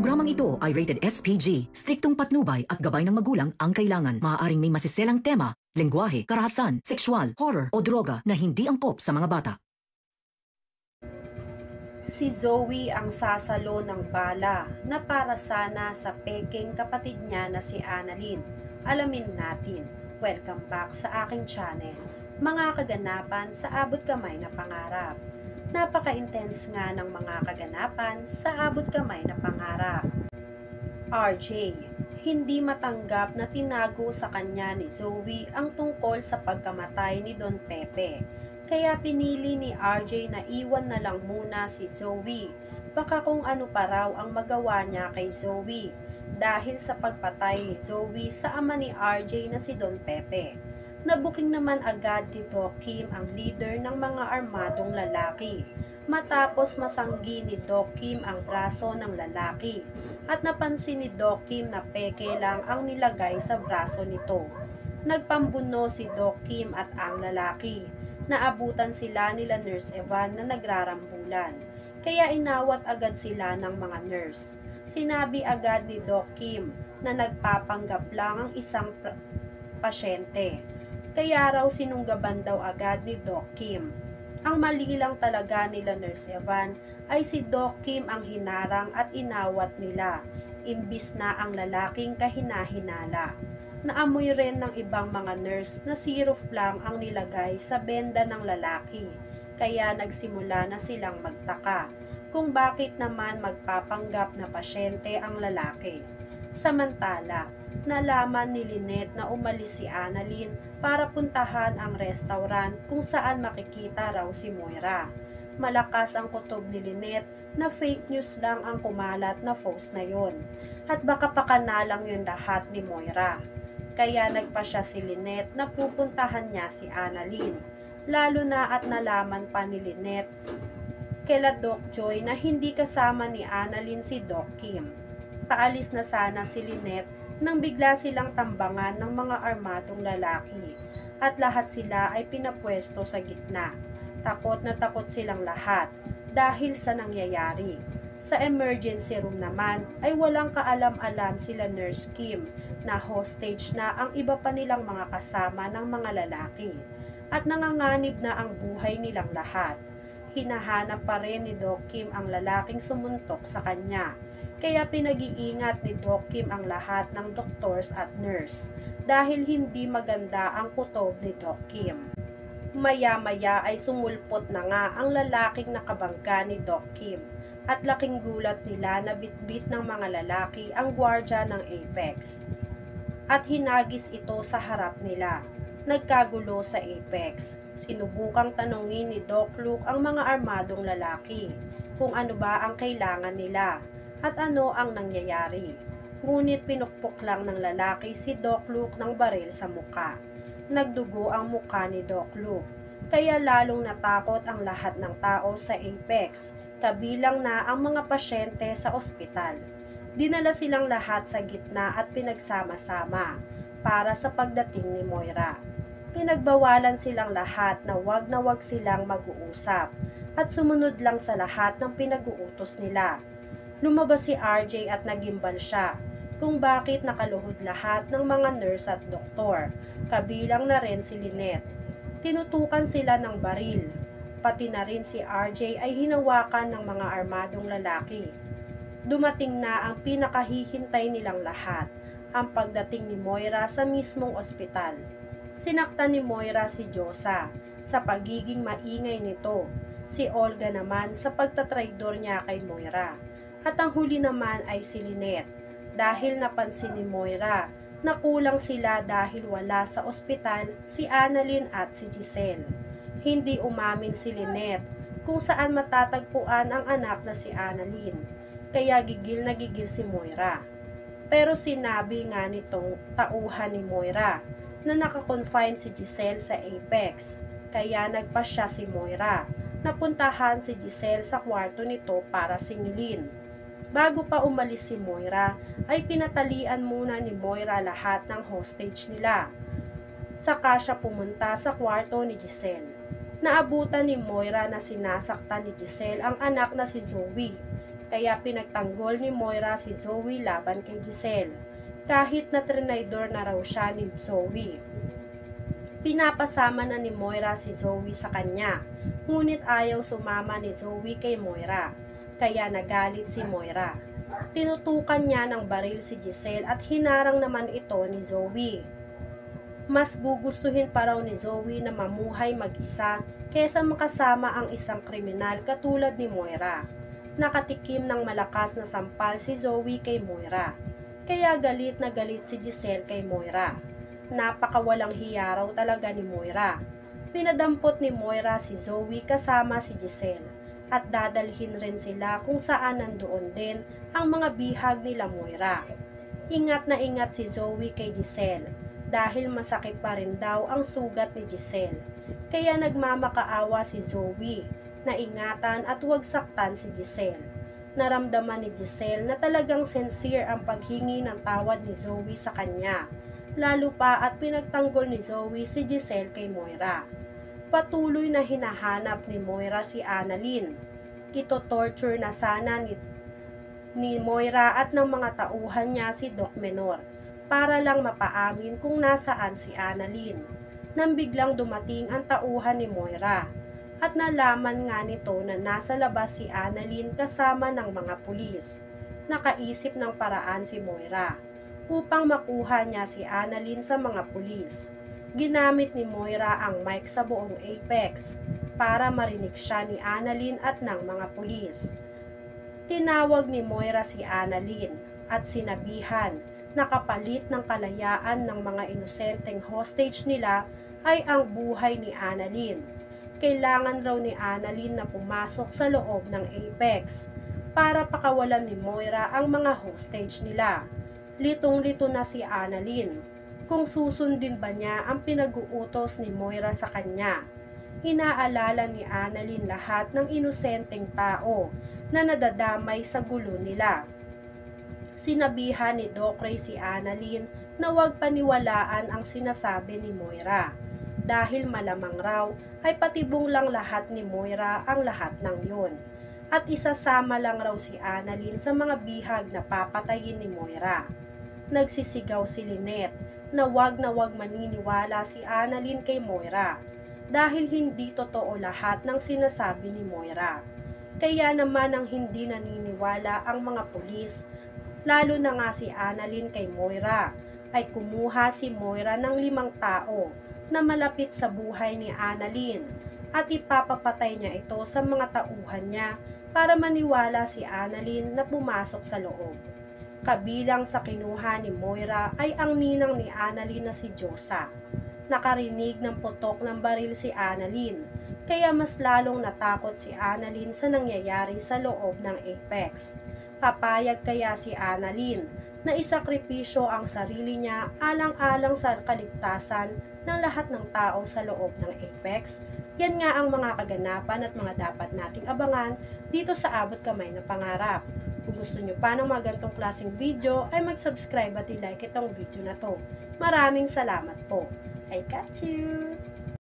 Programang ito ay rated SPG. Striktong patnubay at gabay ng magulang ang kailangan. Maaaring may masiselang tema, lengguwahe, karahasan, sexual, horror o droga na hindi angkop sa mga bata. Si Zoe ang sasalo ng bala na para sana sa peking kapatid niya na si Annalyn. Alamin natin. Welcome back sa aking channel. Mga kaganapan sa abot kamay na pangarap. Napaka-intense nga ng mga kaganapan sa abot kamay na pangarap. RJ, hindi matanggap na tinago sa kanya ni Zoe ang tungkol sa pagkamatay ni Don Pepe. Kaya pinili ni RJ na iwan na lang muna si Zoe. Baka kung ano pa raw ang magawa niya kay Zoe dahil sa pagpatay ni Zoe sa ama ni RJ na si Don Pepe. Nabuking naman agad ni Doc Kim ang leader ng mga armadong lalaki matapos masanggi ni Doc Kim ang braso ng lalaki at napansin ni Doc Kim na peke lang ang nilagay sa braso nito. Nagpambuno si Doc Kim at ang lalaki. Naabutan sila nila Nurse Evan na nagrarambulan, kaya inawat agad sila ng mga nurse. Sinabi agad ni Doc Kim na nagpapanggap lang ang isang pasyente, kaya raw sinunggaban daw agad ni Doc Kim. Ang mali lang talaga nila Nurse Evan ay si Doc Kim ang hinarang at inawat nila, imbis na ang lalaking kahinahinala. Naamoy rin ng ibang mga nurse na syrup lang ang nilagay sa benda ng lalaki, kaya nagsimula na silang magtaka kung bakit naman magpapanggap na pasyente ang lalaki. Samantala, nalaman ni Lynette na umalis si Annalyn para puntahan ang restaurant kung saan makikita raw si Moira. Malakas ang kutob ni Lynette na fake news lang ang kumalat na post na yon at baka pakanalang yun lahat ni Moira. Kaya nagpa siya si Lynette na pupuntahan niya si Annalyn, lalo na at nalaman pa ni Lynette kila Doc Joy na hindi kasama ni Annalyn si Doc Kim. Paalis na sana si Lynette nang bigla silang tambangan ng mga armadong lalaki at lahat sila ay pinapwesto sa gitna. Takot na takot silang lahat dahil sa nangyayari. Sa emergency room naman ay walang kaalam-alam sila Nurse Kim na hostage na ang iba pa nilang mga kasama ng mga lalaki at nanganganib na ang buhay nilang lahat. Hinahanap pa rin ni Doc Kim ang lalaking sumuntok sa kanya, kaya pinag-iingat ni Doc Kim ang lahat ng doctors at nurse dahil hindi maganda ang kutob ni Doc Kim. Maya-maya ay sumulpot na nga ang lalaking nakabangga ni Doc Kim at laking gulat nila na bitbit ng mga lalaki ang gwardya ng Apex at hinagis ito sa harap nila. Nagkagulo sa Apex. Sinubukang tanungin ni Doc Luke ang mga armadong lalaki kung ano ba ang kailangan nila at ano ang nangyayari. Ngunit pinukpok lang ng lalaki si Doc Luke ng baril sa muka. Nagdugo ang muka ni Doc Luke, kaya lalong natakot ang lahat ng tao sa Apex, kabilang na ang mga pasyente sa ospital. Dinala silang lahat sa gitna at pinagsama-sama para sa pagdating ni Moira. Pinagbawalan silang lahat na wag silang mag-uusap at sumunod lang sa lahat ng pinag-uutos nila. Lumabas si RJ at nagimbal siya kung bakit nakaluhod lahat ng mga nurse at doktor, kabilang na rin si Lynette. Tinutukan sila ng baril. Pati na rin si RJ ay hinawakan ng mga armadong lalaki. Dumating na ang pinakahihintay nilang lahat, ang pagdating ni Moira sa mismong ospital. Sinaktan ni Moira si Josa sa pagiging maingay nito, si Olga naman sa pagtatraidor niya kay Moira, at ang huli naman ay si Lynette dahil napansin ni Moira na kulang sila dahil wala sa ospital si Annalyn at si Giselle. Hindi umamin si Lynette kung saan matatagpuan ang anak na si Annalyn, kaya gigil na gigil si Moira. Pero sinabi nga nitong tauhan ni Moira na nakakonfine si Giselle sa Apex, kaya nagpasya si Moira na puntahan si Giselle sa kwarto nito para singilin. Bago pa umalis si Moira, ay pinatalian muna ni Moira lahat ng hostage nila. Saka siya pumunta sa kwarto ni Giselle. Naabutan ni Moira na sinasaktan ni Giselle ang anak na si Zoe, kaya pinagtanggol ni Moira si Zoe laban kay Giselle, kahit na trinaydor na raw siya ni Zoe. Pinapasama na ni Moira si Zoe sa kanya, ngunit ayaw sumama ni Zoe kay Moira, kaya nagalit si Moira. Tinutukan niya ng baril si Giselle at hinarang naman ito ni Zoe. Mas gugustuhin pa raw ni Zoe na mamuhay mag-isa kesa makasama ang isang kriminal katulad ni Moira. Nakatikim ng malakas na sampal si Zoe kay Moira, kaya galit na galit si Giselle kay Moira. Napakawalang hiya raw talaga ni Moira. Pinadampot ni Moira si Zoe kasama si Giselle at dadalhin rin sila kung saan nandoon din ang mga bihag nila Moira. Ingat na ingat si Zoe kay Giselle dahil masakit pa rin daw ang sugat ni Giselle. Kaya nagmamakaawa si Zoe na ingatan at huwag saktan si Giselle. Naramdaman ni Giselle na talagang sincere ang paghingi ng tawad ni Zoe sa kanya. Lalo pa at pinagtanggol ni Zoe si Giselle kay Moira. Patuloy na hinahanap ni Moira si Annalyn. Ito-torture na sana ni Moira at ng mga tauhan niya si Doc Menor para lang mapaamin kung nasaan si Annalyn. Nang biglang dumating ang tauhan ni Moira at nalaman nga nito na nasa labas si Annalyn kasama ng mga pulis. Nakaisip ng paraan si Moira upang makuha niya si Annalyn sa mga pulis. Ginamit ni Moira ang mic sa buong Apex para marinig siya ni Annalyn at ng mga pulis. Tinawag ni Moira si Annalyn at sinabihan na kapalit ng kalayaan ng mga inosenteng hostage nila ay ang buhay ni Annalyn. Kailangan raw ni Annalyn na pumasok sa loob ng Apex para pakawalan ni Moira ang mga hostage nila. Litong-lito na si Annalyn kung susundin ba niya ang pinag-uutos ni Moira sa kanya. Inaalala ni Annalyn lahat ng inosenteng tao na nadadamay sa gulo nila. Sinabihan ni Doc Ray si Annalyn na huwag paniwalaan ang sinasabi ni Moira dahil malamang raw ay patibong lang lahat ni Moira ang lahat ng yun at isasama lang raw si Annalyn sa mga bihag na papatayin ni Moira. Nagsisigaw si Lynette na wag maniniwala si Annalyn kay Moira dahil hindi totoo lahat ng sinasabi ni Moira. Kaya naman ang hindi naniniwala ang mga pulis, lalo na nga si Annalyn kay Moira, ay kumuha si Moira ng 5 tao na malapit sa buhay ni Annalyn at ipapapatay niya ito sa mga tauhan niya para maniwala si Annalyn na pumasok sa loob. Kabilang sa kinuha ni Moira ay ang ninang ni Annalyn na si Josa. Nakarinig ng putok ng baril si Annalyn, kaya mas lalong natakot si Annalyn sa nangyayari sa loob ng Apex. Papayag kaya si Annalyn na isakripisyo ang sarili niya alang-alang sa kaligtasan ng lahat ng tao sa loob ng Apex? Yan nga ang mga kaganapan at mga dapat nating abangan dito sa Abot Kamay na Pangarap. Kung gusto nyo pa ng mga ganitong klaseng video ay mag-subscribe at i-like itong video na to. Maraming salamat po. I got you!